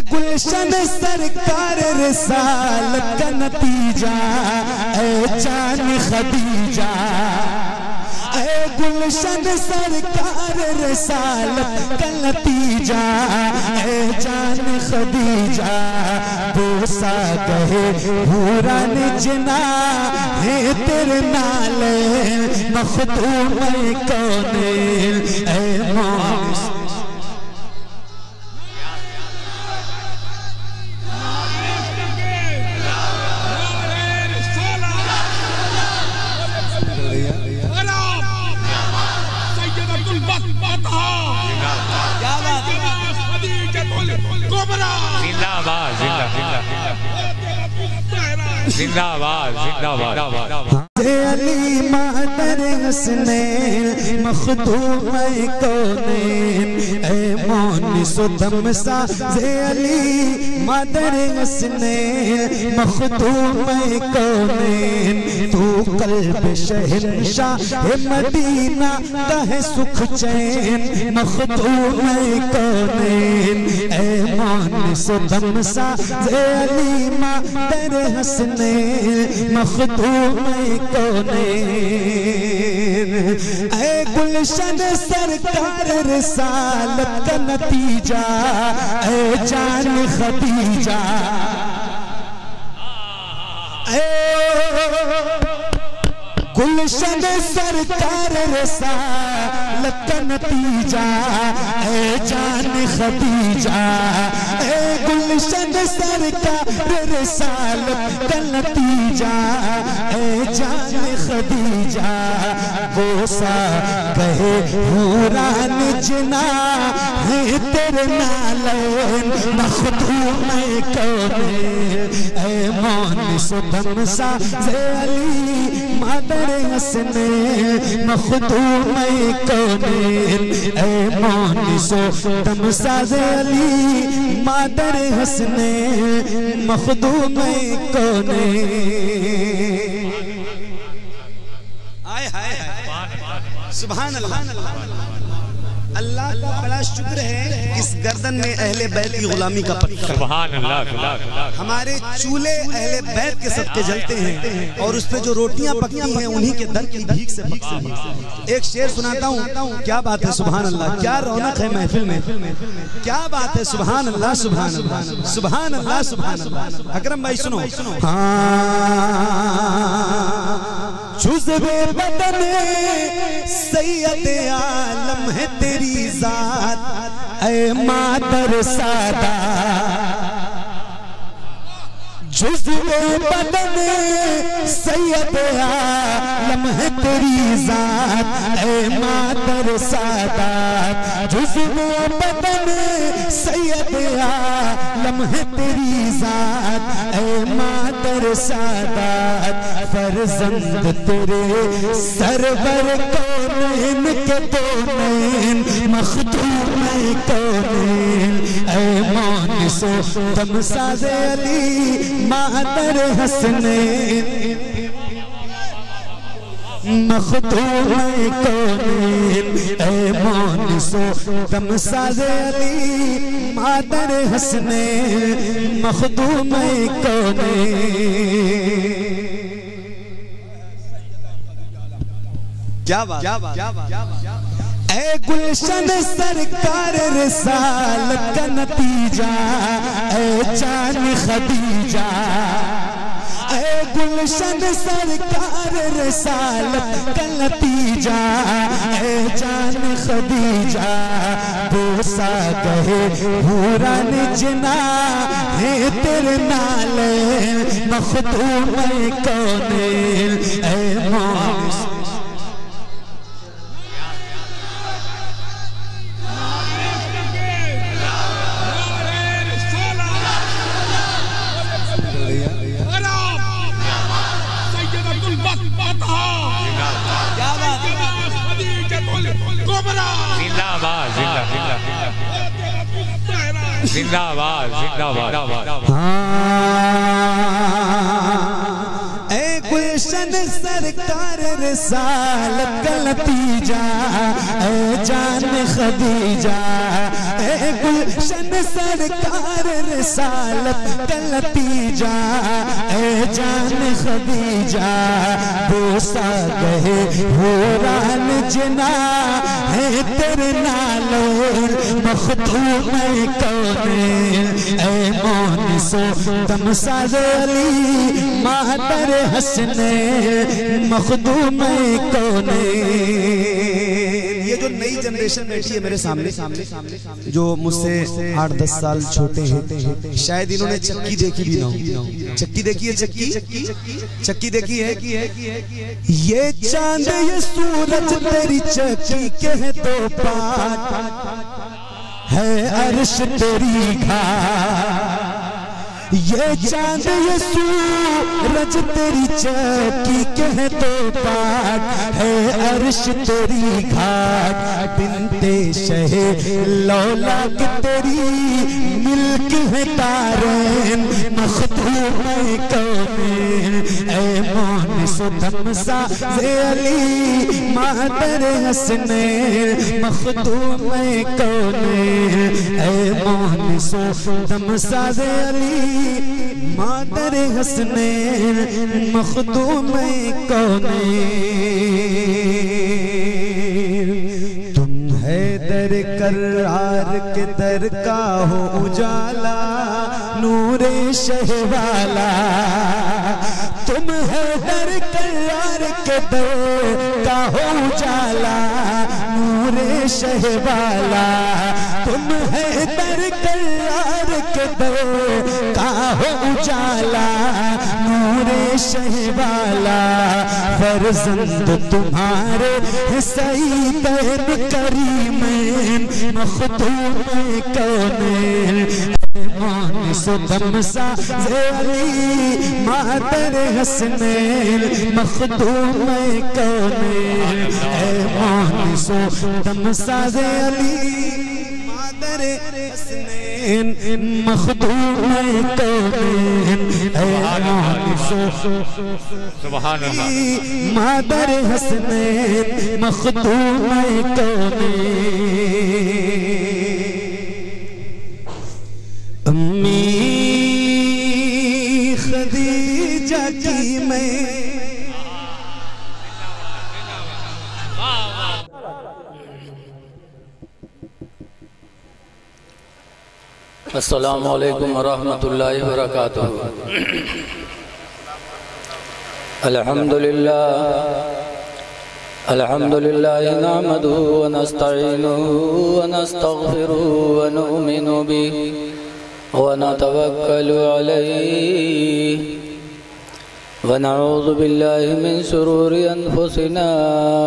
गुलशन सरकार रिसालत का नतीजा ए जान खदीजा, ए गुलशन सरकार रिसालत का नतीजा ए जान खदीजा। बोसा कहे भूरा निजना है तेरे नाले मखदूम कौने ए मौन। जिंदाबाद जिंदाबाद जिंदाबाद। अली मादर हसनैन मखदूम कौनैन ए मौन सुदम सा अली मादर हसनैन मखदूम कौनैन। तू कल्ब शहंशाह मदीना का है सुख चैन मखदूम कौनैन ए मौन सुदम सा अली मादर हसनैन मखदूम कौनैन। ऐ गुलशन सरकार रिसालत का नतीजा ऐ जान खदीजा, गुलशन सरकार रिसालत का नतीजा ऐ जान खदीजा, ऐ गुलशन सरकार रिसालत का नतीजा ऐ जान खदीजा। बोसा कहे भूरा निजना है तेरे नालन मखदूम कौनैन ऐ मौन सुदम सा अली मादर हसनैन मखदूम कौनैन ऐ मौन सुदम सा अली मादर हसनैन मखदूम कौनैन। सुभान अल्लाह। अल्लाह का बड़ा शुक्र है इस गर्दन में अहले बैत की गुलामी का पत्थर। सुभान अल्लाह। हमारे चूल्हे अहले बैत के सबके जलते हैं और उस पे जो रोटियां पकती हैं उन्हीं के दर की भीख से पकती हैं। एक शेर सुनाता हूँ, क्या बात है सुभान अल्लाह, क्या रौनक है महफिल में, क्या बात है सुभान अल्लाह सुभान अल्लाह सुभान अल्लाह सुभान अल्लाह। अकरम भाई सुनो। जुज़्वे बदन सैयद आलम है तेरी जात ऐ मादर सादा, जुज़्वे बदन सैयद आलम है तेरी जात ऐ मादर सादा, जुज़्वे बदन सैयद आलम है तेरी जात ऐ मादर सादात। फर्जंद तेरे सरवर कौनैन के दोनैन मखदूम कौनैन ऐ मौन सुदम सा अली मादर हसनैन मखदूम कौनैन ऐ मौन सुदम सा अली मादर हसनैन मखदूम कौनैन। क्या बात, क्या बात, क्या बात। ऐ गुलशन सरकार रिसालत का नतीजा ऐ जान खदीजा, ऐ गुलशन सरकार रिसालत का नतीजा ऐ जान खदीजा। बोसा कहे भूरा निजना है तेरे नाले मखदूम कौनैन ऐ मौन। जिंदाबाद जिंदाबाद। ऐ गुलशन सरकार रिसालत का नतीजा ऐ जान खदीजा, है गुलशन सरकार रिसालत का नतीजा, ए जान खदीजा बोसा गए हुरान जना है तेरे नालो मखदूम कौने, ए मौन सो दमसाज अली मादर हसने मखदूम कौने। ये जो नई जनरेशन बैठी है मेरे सामने, जो मुझसे 8-10 साल छोटे हैं, शायद इन्होंने चक्की देखी भी ना हो। चक्की देखी है? चक्की देखी है? ये चांद ये सूरज तेरी चक्की के दो पाट है अर्श तेरी घाट, ये चांद ये सूरज तेरी चक्की के दो पाट है अर्श तेरी घाट, बिनते शहे लौला के तेरी मिल्क है तारेन मखदूम कौने, ए मौन सुदम साज़े अली मादर हसने मखदूम कौने, ए मौन सुदम साज़े अली मादर हसने मखदूम कौने। तुम है दर करार के दर का हो उजाला नूरे शहवाला, तुम है दर करार के दर का हो उजाला नूरे शहवाला, तुम है दर करार के दर का हो उजाला नूरे शहवाला, फर्जंद तुम्हारे सईद करीमैन मखदूम कौने, मौन सुदम साज़े अली मादर हसनैन मखदूम कौने, मौन सुदम साज़े अली मादर हसनैन मखदूम कौने, सुभान अल्लाह मादर हसनैन मखदूम कौने। अम्मी खदीजा की मैं अस्सलामु अलैकुम वरहमतुल्लाहि वबरकातुहू। अल्हम्दुलिल्लाह नहमदुहु व नस्तईनुहु व नस्तगफिरुहु व नु'मिनु बिही व नतवक्कलु अलैहि व नऊज़ु बिल्लाहि मिन शुरूरि अनफुसिना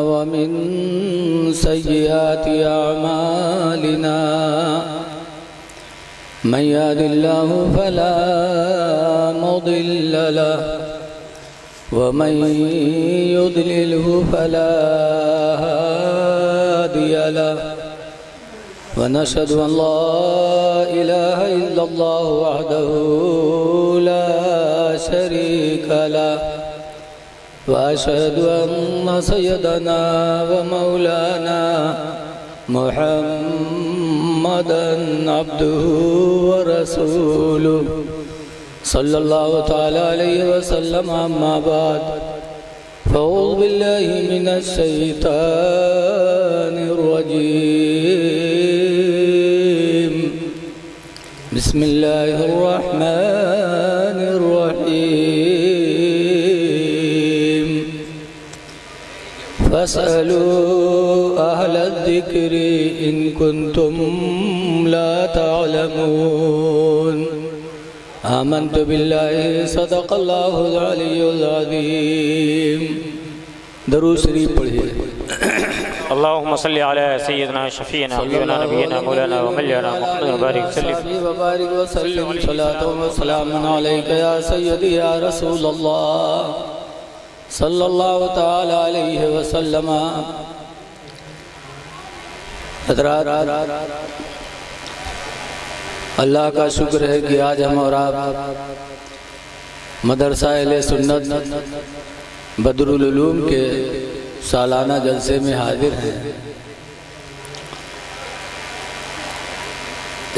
व मिन सय्यिआति अअमालिना। मन यहदिल्लाहु फला मुदिल्ल लहु व मन युद्लिल्हु फला हादिय लहु व नशहदु अन ला इलाहा इल्लल्लाहु वहदहु ला शरीका लहु व अशहदु अन्न सय्यदना व मौलाना मुहम्मदन अब्दुहु व रसूलुहु सल्लल्लाहु तआला अलैहि वसल्लम। अम्मा बाद फ़अऊज़ु बिल्लाहि मिनश शैतानिर रजीम। बिस्मिल्लाहिर रहमानिर रहीम। फ़स्अलू अहलद ज़िक्रि इन कुन्तुम ला तअलमून। आमन्तु बिल्लाहि सदक़ल्लाहुल अलियुल अज़ीम। दरूद शरीफ पढ़िए। अल्लाहुम्मा सल्लि अला सय्यिदिना शफ़ीना हबीबना नबीना मौलाना व मौलाना मुहम्मद बारिक वबारिक व सल्लिम सलातो व सलामुन अलैका या सय्यदी या रसूलल्लाह सल्लल्लाहु तआला अलैहि वसल्लम। हज़रात, अल्लाह का शुक्र है कि आज हम और आप मदरसा अहले सुन्नत बदरुल उलूम के सालाना जलसे में हाजिर हैं।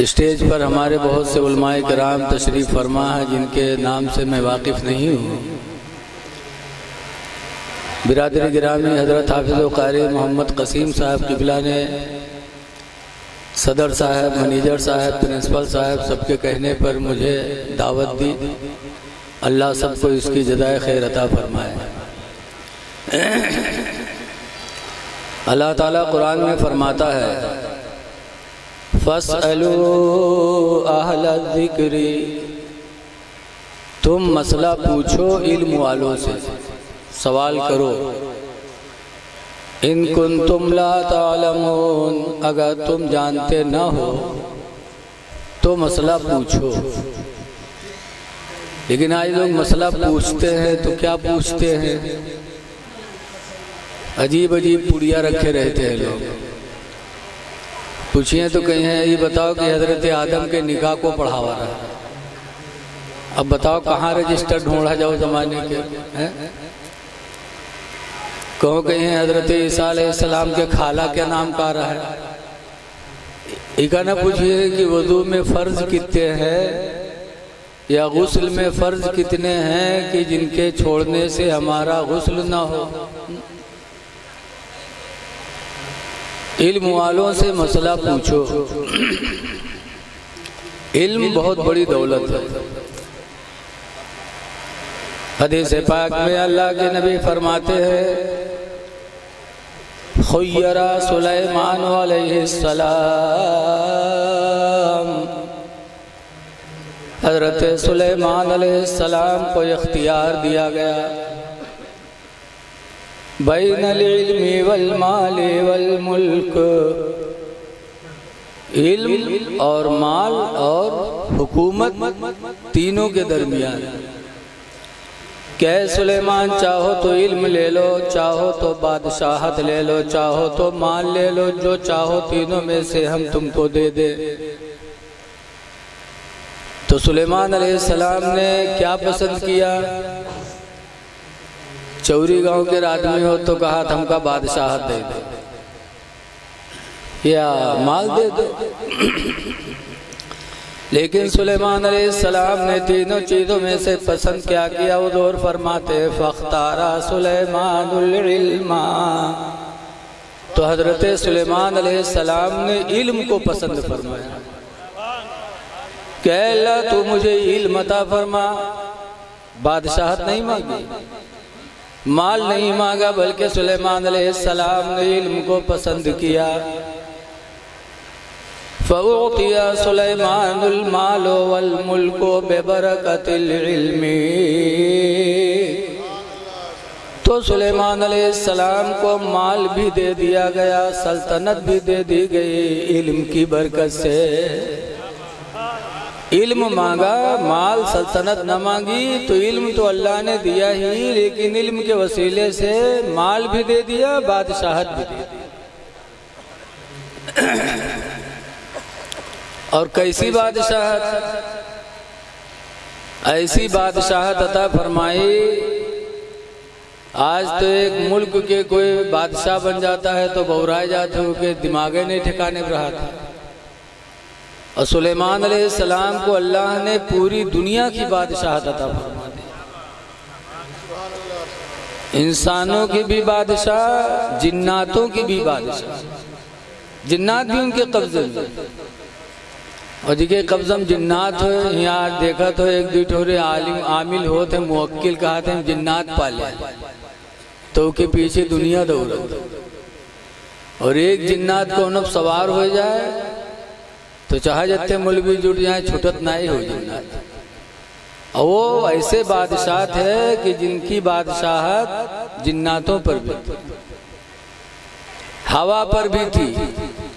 स्टेज पर हमारे बहुत से उलमाए किराम तशरीफ़ फरमा है जिनके नाम से मैं वाकिफ़ नहीं हूँ। बिरादरी गिरामी हज़रत हाफिज़ क़ारी मोहम्मद क़सीम साहब क़िबला ने सदर साहब, मैनेजर साहब, प्रिंसिपल साहब सबके कहने पर मुझे दावत दी। अल्लाह सबको इसकी जज़ाए खैर अता फरमाए। अल्लाह ताला कुरान में फरमाता है, फस्अलू अहला ज़िक्री, तुम मसला पूछो इल्म वालों से, सवाल करो। इन कुंतुम ला तालमून, अगर तुम जानते न हो तो मसला पूछो। लेकिन आज लोग मसला पूछते हैं तो क्या पूछते हैं, अजीब अजीब पुड़िया रखे रहते हैं लोग। पूछिए तो कहीं है ये बताओ कि हजरत आदम के निकाह को पढ़ावा रहा, अब बताओ कहाँ रजिस्टर ढूंढा जाओ जमाने के हैं? कहो कहीं है हजरत ईसा अलैहिस्सलाम के खाला क्या नाम का रहा है। इका ना पूछिए कि वजू में फ़र्ज कितने हैं या गुस्ल में फ़र्ज कितने हैं कि जिनके छोड़ने से हमारा गुस्ल ना हो। इल्म वालों से मसला पूछो। इल्म बहुत बड़ी दौलत है। हदीस पाक में अल्लाह के नबी फरमाते हैं, खुय्यरा सुलैमान अलैहिस्सलाम, हज़रत सुलैमान अलैहिस्सलाम को इख्तियार दिया गया बैनल इल्मी वल माली वल मुल्क, इल्म और माल और हुकूमत तीनों के दरमियान। कह सुलेमान चाहो तो इल्म ले लो, चाहो तो बादशाहत ले लो, चाहो तो माल ले लो, जो चाहो तीनों में से हम तुमको दे दे। तो सुलेमान अलैहिस्सलाम ने क्या पसंद किया? चौरी गांव के आदमी हो तो कहा हमका बादशाहत दे दो या माल दे दो। लेकिन सुलेमान अलैहिस्सलाम ने तीनों चीज़ों में से पसंद क्या किया? हुज़ूर फरमाते फ़ख्तारा सुलेमानुल इल्मा, तो हज़रत सुलेमान अलैहिस्सलाम ने इल्म को पसंद फरमाया। कह अल्लाह तू मुझे इल्म अता फरमा, बादशाहत नहीं मांगी, माल नहीं मांगा, बल्कि सुलेमान अलैहिस्सलाम ने इल्म को पसंद किया। फ़उतिया सुलैमानुल मालो वल मुल्को बेबरकतिल इल्मी, तो सुलेमान अलैहिस्सलाम को माल भी दे दिया गया, सल्तनत भी दे दी गई इल्म की बरकत से। इल्म मांगा, माल सल्तनत न मांगी, तो इल्म तो अल्लाह ने दिया ही, लेकिन इल्म के वसीले से माल भी दे दिया, बादशाहत भी दे दी। और कैसी बादशाहत? ऐसी बादशाहत अता फरमाई, आज तो एक मुल्क के कोई बादशाह बन जाता है तो बौराए जाते हो कि दिमागे नहीं ठिकाने पर रहा था। और सुलेमान अलैहिस्सलाम को अल्लाह ने पूरी दुनिया की बादशाहत अता फरमा दी। इंसानों की भी बादशाह, जिन्नातों की भी बादशाह। जिन्नात भी उनके कब्जे में, और जिनके कब्ज़म जिन्नात हो। यहाँ देखा तो एक दूठोरे आलिम आमिल होते मुवक्किल कहा थे जिन्नात पाले, तो के पीछे दुनिया दौड़त, और एक जिन्नात को नब सवार हो जाए तो चाहे जत्ते मुल्वी जुट जाए छुटत नहीं हो जिन्नात। और वो ऐसे बादशाह है कि जिनकी बादशाहत जिन्नातों पर भी, हवा पर भी थी।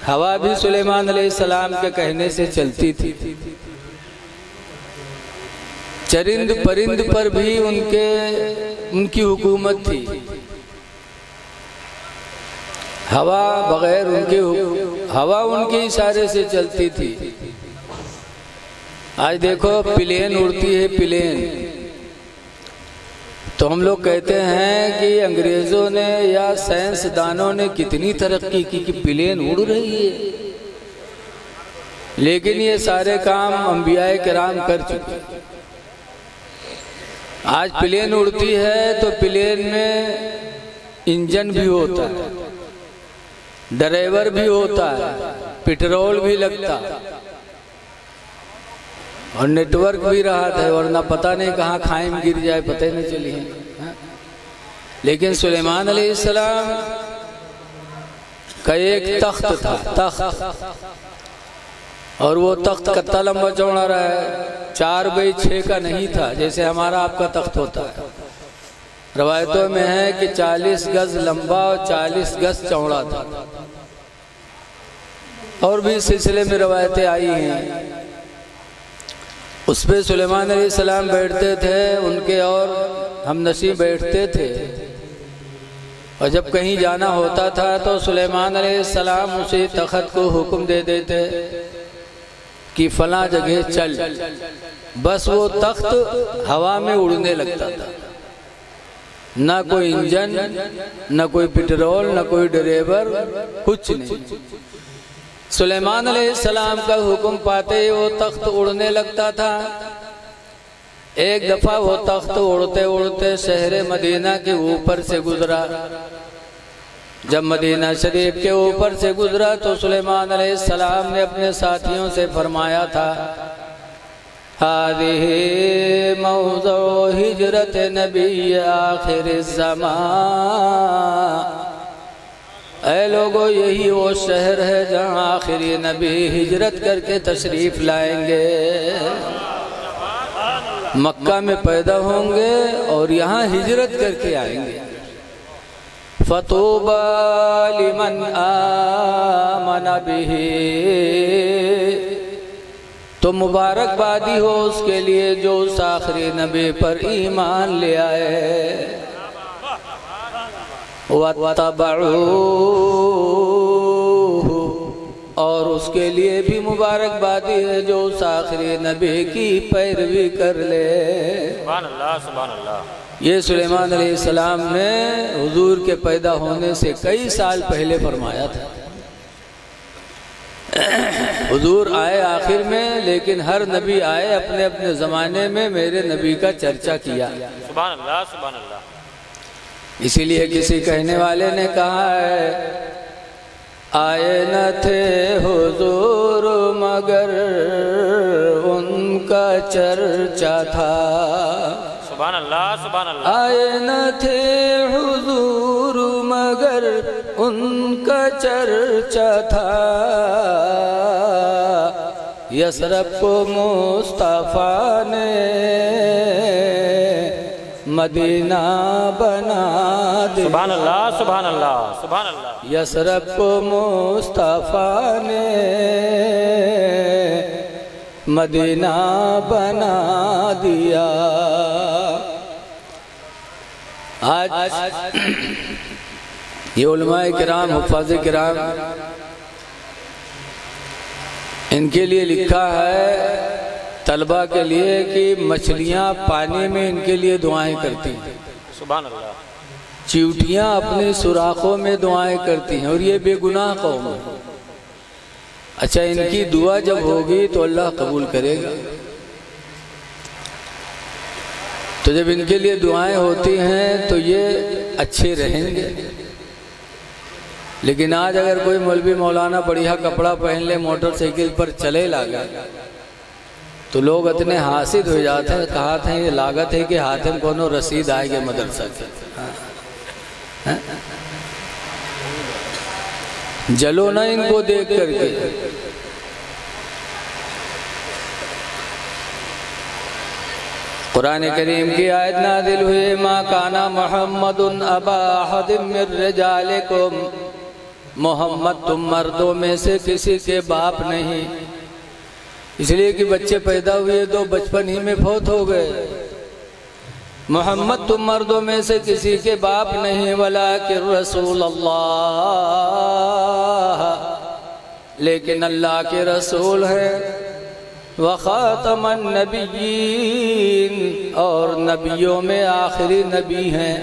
हवा भी सुलेमान अलैहिस्सलाम के कहने से चलती थी। चरिंद परिंद पर भी उनकी हुकूमत थी। हवा बगैर हवा उनके इशारे से चलती थी। आज देखो प्लेन उड़ती है, प्लेन तो हम लोग कहते हैं कि अंग्रेजों ने या साइंसदानों ने कितनी तरक्की की कि प्लेन उड़ रही है। लेकिन ये सारे काम अंबियाए किराम कर चुके। आज प्लेन उड़ती है तो प्लेन में इंजन भी होता है, ड्राइवर भी होता है, पेट्रोल भी लगता है और नेटवर्क भी रहा था, वरना पता नहीं कहाँ खाई में गिर जाए पता ही नहीं चली है। लेकिन सुलेमान अलैहिस्सलाम का एक तख्त था, तख्त, और वो तख्त कितना लंबा चौड़ा रहा है, 4x6 का नहीं था जैसे हमारा आपका तख्त होता है। रवायतों में है कि 40 गज लंबा और 40 गज चौड़ा था, और भी सिलसिले में रवायतें आई हैं। उस पे सुलेमान अलैहिस्सलाम बैठते थे, उनके और हम नशी बैठते थे, और जब कहीं जाना होता था तो सुलेमान अलैहिस्सलाम उसे तख्त को हुक्म दे देते कि फला जगह चल, बस वो तख्त हवा में उड़ने लगता था। ना कोई इंजन, ना कोई पेट्रोल, ना कोई ड्राइवर, कुछ नहीं। सुलेमान अलैहिस्सलाम का हुक्म पाते ही वो तख्त उड़ने लगता था। एक दफा वो तख्त उड़ते उड़ते शहर मदीना के ऊपर से गुजरा। जब मदीना शरीफ के ऊपर से गुजरा तो सुलेमान अलैहिस्सलाम ने अपने साथियों से फरमाया था, हादिही मौज़ो हिजरत नबी आखिर ज़मान, ऐ लोगो यही वो शहर है जहाँ आखिरी नबी हिजरत करके तशरीफ लाएंगे। मक्का में पैदा होंगे और यहाँ हिजरत करके आएंगे। फतूबा लिमन आमन बिही, तो मुबारकबादी हो उसके लिए जो उस आखिरी नबी पर ईमान ले आए। वत्तबऊहु, और उसके लिए भी मुबारकबादी है जो उस आखिरी नबी की पैरवी कर ले। सुभान अल्लाह, सुभान अल्लाह। ये सुलेमान अलैहिस्सलाम ने हुजूर के पैदा होने से कई साल पहले फरमाया था। हुजूर आए आखिर में, लेकिन हर नबी आए अपने अपने ज़माने में मेरे नबी का चर्चा किया। सुभान अल्लाह, सुभान अल्लाह। इसीलिए किसी कहने वाले ने कहा है, आए न थे हुजूर मगर उनका चर्चा था। सुभान अल्लाह, सुभान अल्लाह। आए न थे हुजूर मगर उनका चर्चा था, यसरब को मुस्तफा ने मदीना बना दे। सुभान अल्लाह, सुभान अल्लाह, सुभान अल्लाह। यसरब को मुस्तफा ने मदीना बना दिया। आज ये उलमाए किराम, हुफ़ाज़े किराम, इनके लिए लिखा है तलबा के लिए कि मछलियाँ पानी में इनके लिए दुआएं करती हैं। सुभान अल्लाह। चींटियाँ अपने सुराखों में दुआएं करती हैं, और ये बेगुनाह कौम है। अच्छा, इनकी दुआ जब होगी तो अल्लाह कबूल करेगा। तो जब इनके लिए दुआएं होती हैं तो ये अच्छे रहेंगे। लेकिन आज अगर कोई मौलवी मौलाना बढ़िया कपड़ा पहन ले, मोटरसाइकिल पर चले लागा, तो लोग इतने हासिद हो जाते हैं। कहा था ये लागत है कि हाथ में कोनो रसीद आएगी मदरसा के। जलो ना इनको देख करके। कुरान करीम की आयत नाज़िल हुई, मा काना मुहम्मदुन अबा अहदिम मिन रिजालिकुम, मोहम्मद तुम मर्दों में से किसी के बाप नहीं। इसलिए कि बच्चे पैदा हुए तो बचपन ही में फौत हो गए। मोहम्मद तुम मर्दों में से किसी के बाप नहीं, वलाकिन रसूल अल्लाह, लेकिन अल्लाह के रसूल है। व खातमन नबिय्यीन, और नबियों में आखिरी नबी हैं।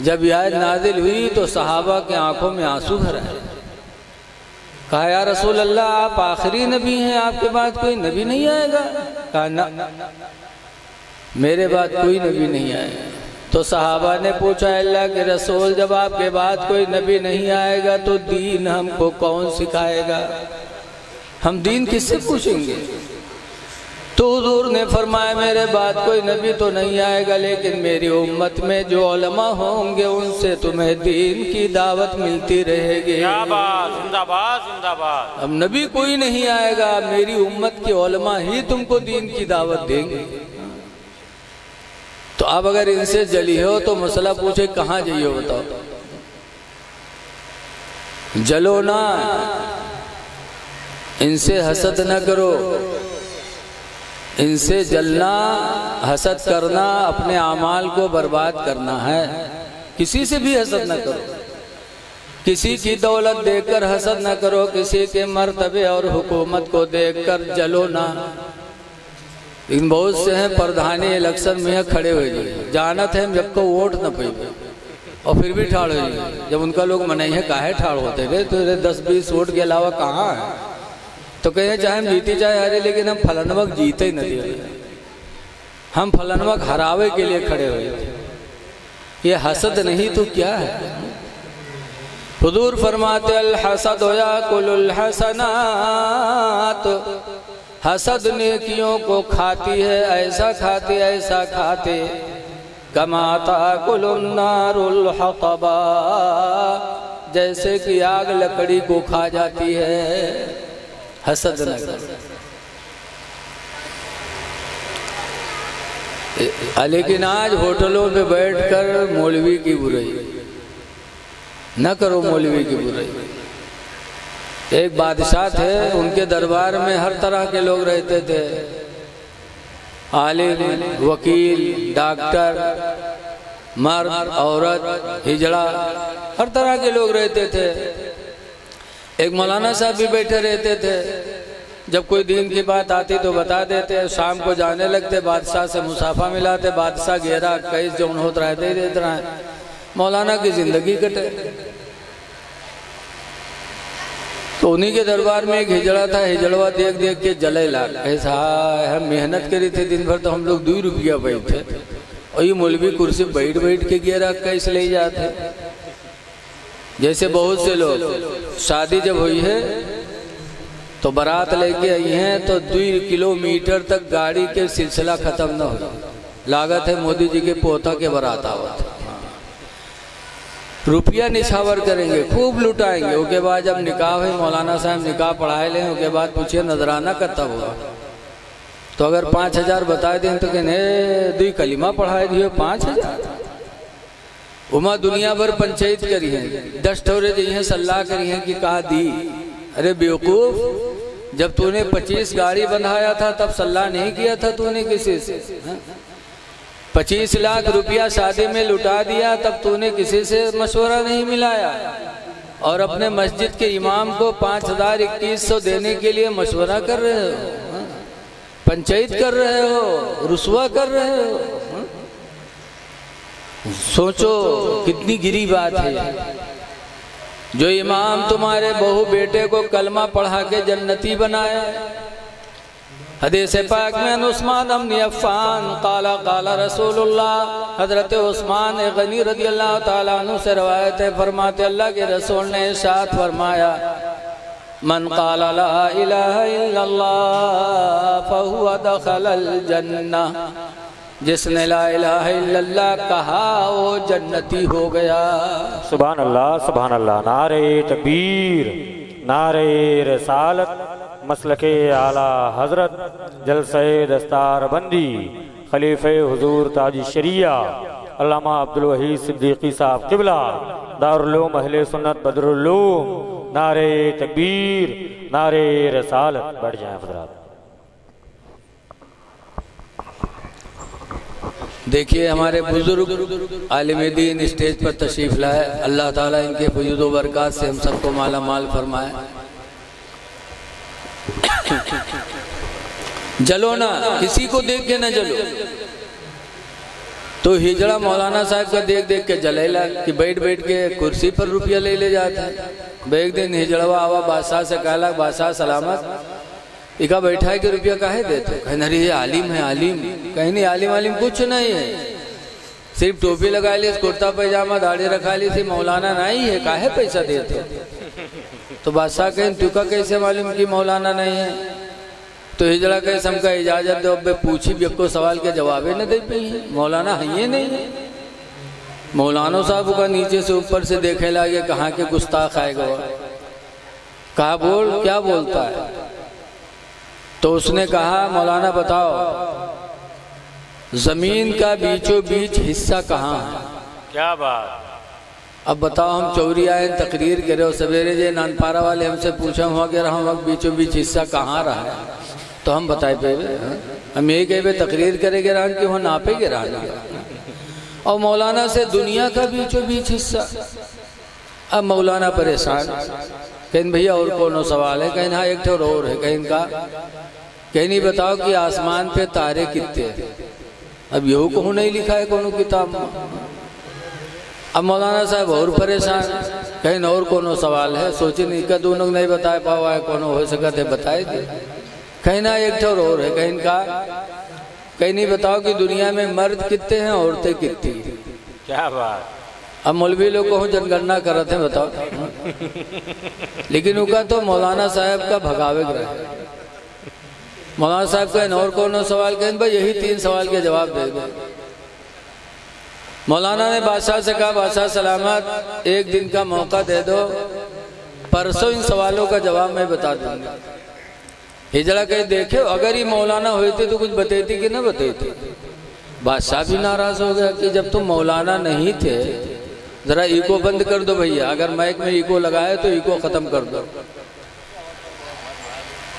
जब यह आयत नाज़िल हुई तो सहाबा के आंखों में आंसू भर आए। कहा या रसूल अल्लाह आप आखिरी नबी हैं, आपके बाद कोई नबी नहीं आएगा? कहा ना, मेरे बाद कोई नबी नहीं आएगा। तो सहाबा ने पूछा अल्लाह के रसूल जब आपके बाद कोई नबी नहीं आएगा तो दीन हमको कौन सिखाएगा? हम दीन किससे पूछेंगे? तो हुजूर ने फरमाया मेरे बाद कोई नबी तो नहीं आएगा, लेकिन मेरी उम्मत में जो उलमा होंगे उनसे तुम्हें दीन की दावत मिलती रहेगी। जिंदाबाद जिंदाबाद। अब नबी कोई नहीं आएगा, मेरी उम्मत के उलमा ही तुमको दीन की दावत देंगे। तो अब अगर इनसे जली हो तो मसला पूछे कहाँ जाइए बताओ? जलो ना, इनसे हसद न करो। इनसे जलना, हसद करना अपने आमाल को बर्बाद करना है। किसी से भी हसद न करो, किसी की दौलत देखकर हसद न करो, किसी के मर्तबे और हुकूमत को देखकर जलो ना। लेकिन बहुत से हैं प्रधानी इलेक्शन में खड़े हुए जानत है जब को वोट न पे और फिर भी ठाड़ हो। जब उनका लोग मनाई है काहे ठाड़ होते थे, तो 10-20 वोट के अलावा कहाँ है? तो कहे चाहे हम जीते चाहे हारे, लेकिन हम फलानवक जीते ही नहीं, हम फलानवक हरावे के लिए खड़े हुए थे। ये हसद नहीं तो क्या है? हुजूर फरमाते अल हसद याकुलुल हसनात, हसद नेकियों को खाती है, ऐसा खाते कमा ताकुलुन नारुल हतबा, जैसे कि आग लकड़ी को खा जाती है। हसद न करो। लेकिन आज होटलों पे बैठकर मौलवी की बुराई न करो, मौलवी की बुराई। एक बादशाह थे, उनके दरबार में हर तरह के लोग रहते थे, आलिम, वकील, डॉक्टर, मर्द, औरत, हिजड़ा, हर तरह के लोग रहते थे। एक मौलाना साहब भी बैठे रहते थे, जब कोई दीन की बात आती तो बता देते, शाम को जाने लगते, बादशाह से मुसाफा मिलाते, बादशाह घेरा कैस जो होत रहते ही देते रहे, मौलाना की जिंदगी कटे। तो उन्हीं के दरबार में एक हिजड़ा था, हिजड़वा देख देख के जले लाग, ऐसा हम मेहनत करी थे दिन भर, तो हम लोग 2 रुपया बैठे और ये मौलवी कुर्सी बैठ बैठ के घेरा कैस ले जाते। जैसे बहुत से लोग शादी जब हुई है तो बारात लेके आई हैं तो 2 किलोमीटर तक गाड़ी के सिलसिला खत्म न हो, लागत है मोदी जी के पोता के बारात आवत, रुपया निछावर करेंगे, खूब लुटाएंगे। उसके बाद जब निकाह है, मौलाना साहब निकाह पढ़ाए लें, उसके बाद पूछिए नजराना करता हुआ तो अगर 5000 बताए दें तो कहने 2 कलिमा पढ़ाए दिए 5000। उमा दुनिया भर पंचायत करी है, 10 ठोरे दी हैं, सलाह करी है कि कहा दी। अरे बेवकूफ, जब तूने 25 गाड़ी बंधाया था तब सलाह नहीं किया था तूने किसी से? 25 लाख रुपया शादी में लुटा दिया तब तूने किसी से मशवरा नहीं मिलाया, और अपने मस्जिद के इमाम को 5000-2100 देने के लिए मशवरा कर रहे हो, पंचायत कर रहे हो, रुसवा कर रहे हो। सोचो कितनी गिरी बात है। जो इमाम तुम्हारे बहू बेटे को कलमा पढ़ा के जन्नती बनाया। हदीस पाक में उस्मान इब्न अफ़्फ़ान काला काला रसूलुल्लाह, हजरत उस्मान गनी रज़ी अल्लाह ताला अन्हु से रवायत है, फरमाते अल्लाह के रसूल ने इरशाद फरमाया, मन काला ला इलाहा इल्लल्लाह फहुवा दखलल जन्नह, जिसने ला इलाहा इल्लल्लाह कहा वो जन्नती हो गया। सुभान अल्लाह सुभान अल्लाह। नारे तकबीर, नारे रिसालत, मसलके आला हजरत, जलसे दस्तार बंदी, खलीफे हुजूर ताज शरिया अल्लामा अब्दुल वहीद सिद्दीकी साहब किबला, दारुल उलूम अहले सुन्नत बदरुल उलूम। नारे तकबीर, नारे रिसालत। बैठ जाए हजरात। देखिए हमारे बुजुर्ग आलिम दीन स्टेज पर तशरीफ लाए, अल्लाह ताला इनके फयूज़ व बरक़ात से हम सबको माला माल फरमाए। जलो ना, किसी को देख के ना जलो। तो हिजड़ा मौलाना साहब का देख देख के जलेला कि बैठ बैठ के कुर्सी पर रुपया ले जाता है। एक दिन हिजड़वा आवा बादशाह से कहला, बादशाह सलामत, इका बैठा है कि रुपया काहे देते? कहना अरे ये आलिम है, आलिम। कहीं नहीं, आलिम आलिम कुछ नहीं है, सिर्फ टोपी लगा ली, कुर्ता पैजामा दाढ़ी रखा ली थी, मौलाना नहीं है, काहे पैसा देते? तो बादशाह कहें तुका कैसे मालूम कि मौलाना नहीं है? तो हिजड़ा कहे हमका इजाजत दो, अब पूछी भी को सवाल के जवाबे न दे पाई, मौलाना है ये नहीं है। मौलाना साहब का नीचे से ऊपर से देखे लगे, कहाँ के गुस्ताख आएगा, कहा बोल क्या बोलता है? तो उसने कहा मौलाना बताओ जमीन का बीचों बीच हिस्सा कहाँ है? क्या बात। अब बताओ, हम चौरी आए तकरीर करे और सवेरे जे नानपारा वाले हमसे पूछा हुआ कि हम वक्त बीचों बीच हिस्सा कहाँ रहा है, तो हम बताए पे हम यही कहे तकरीर करेंगे रान कि वहाँ नापेगे रान। और मौलाना से दुनिया का बीचों बीच हिस्सा। अब मौलाना परेशान, कहीं भैया और कौन सवाल है? कहीं हाँ एक ठोर और है। कहीं का कहीं नहीं बताओ कि आसमान पे तारे कितने? अब यहू कहूँ नहीं लिखा है कोनो किताब में। अब मौलाना साहब और परेशान, कहीं और कोनो सवाल है? सोचे नहीं का दोनों नहीं बता पावा है, कोनो हो सका थे बताए थे। कहीं ना एक ठोर और है। कहीं का कहीं नहीं बताओ कि दुनिया में मर्द कितने हैं, औरतें कितनी? क्या बात। अब मौलवी लोग को जनगणना कर रहे थे, बताओ। लेकिन उनका तो मौलाना साहब का भगावे ग्रह। मौलाना साहब का और कौन सवाल कहें भाई, यही 3 सवाल के जवाब दे दो। मौलाना ने बादशाह से कहा, बादशाह सलामत, एक दिन का मौका दे दो, परसों इन सवालों का जवाब मैं बता दूंगा। हिजड़ा कहे देखे अगर ये मौलाना होते तो कुछ बतेती कि ना बतेती? बादशाह भी नाराज हो गया कि जब तुम मौलाना नहीं थे, जरा इको बंद कर दो भैया, अगर माइक में इको लगाए तो इको खत्म कर दो।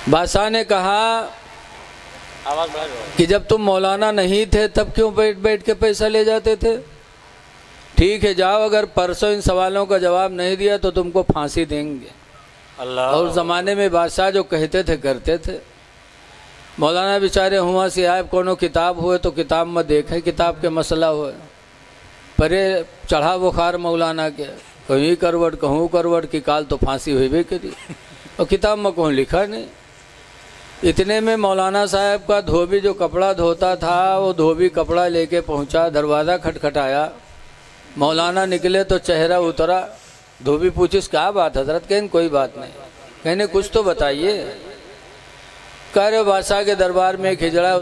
बादशाह ने कहा कि जब तुम मौलाना नहीं थे तब क्यों बैठ बैठ के पैसा ले जाते थे? ठीक है जाओ, अगर परसों इन सवालों का जवाब नहीं दिया तो तुमको फांसी देंगे। अल्लाह। और ज़माने में बादशाह जो कहते थे करते थे। मौलाना बेचारे हुआ से आए, कोनो किताब हुए तो किताब में देखे, किताब के मसला हुए, परे चढ़ा बुखार मौलाना के, कहीं करवट कहूँ करवट की काल तो फांसी हुई भी करी, और किताब में कहूँ लिखा नहीं। इतने में मौलाना साहब का धोबी जो कपड़ा धोता था, वो धोबी कपड़ा लेके पहुंचा, दरवाज़ा खटखटाया, मौलाना निकले तो चेहरा उतरा। धोबी पूछिस क्या बात हजरत? कहें कोई बात नहीं। कहने कुछ तो बताइए। कह रहे बादशाह के दरबार में एक हिजड़ा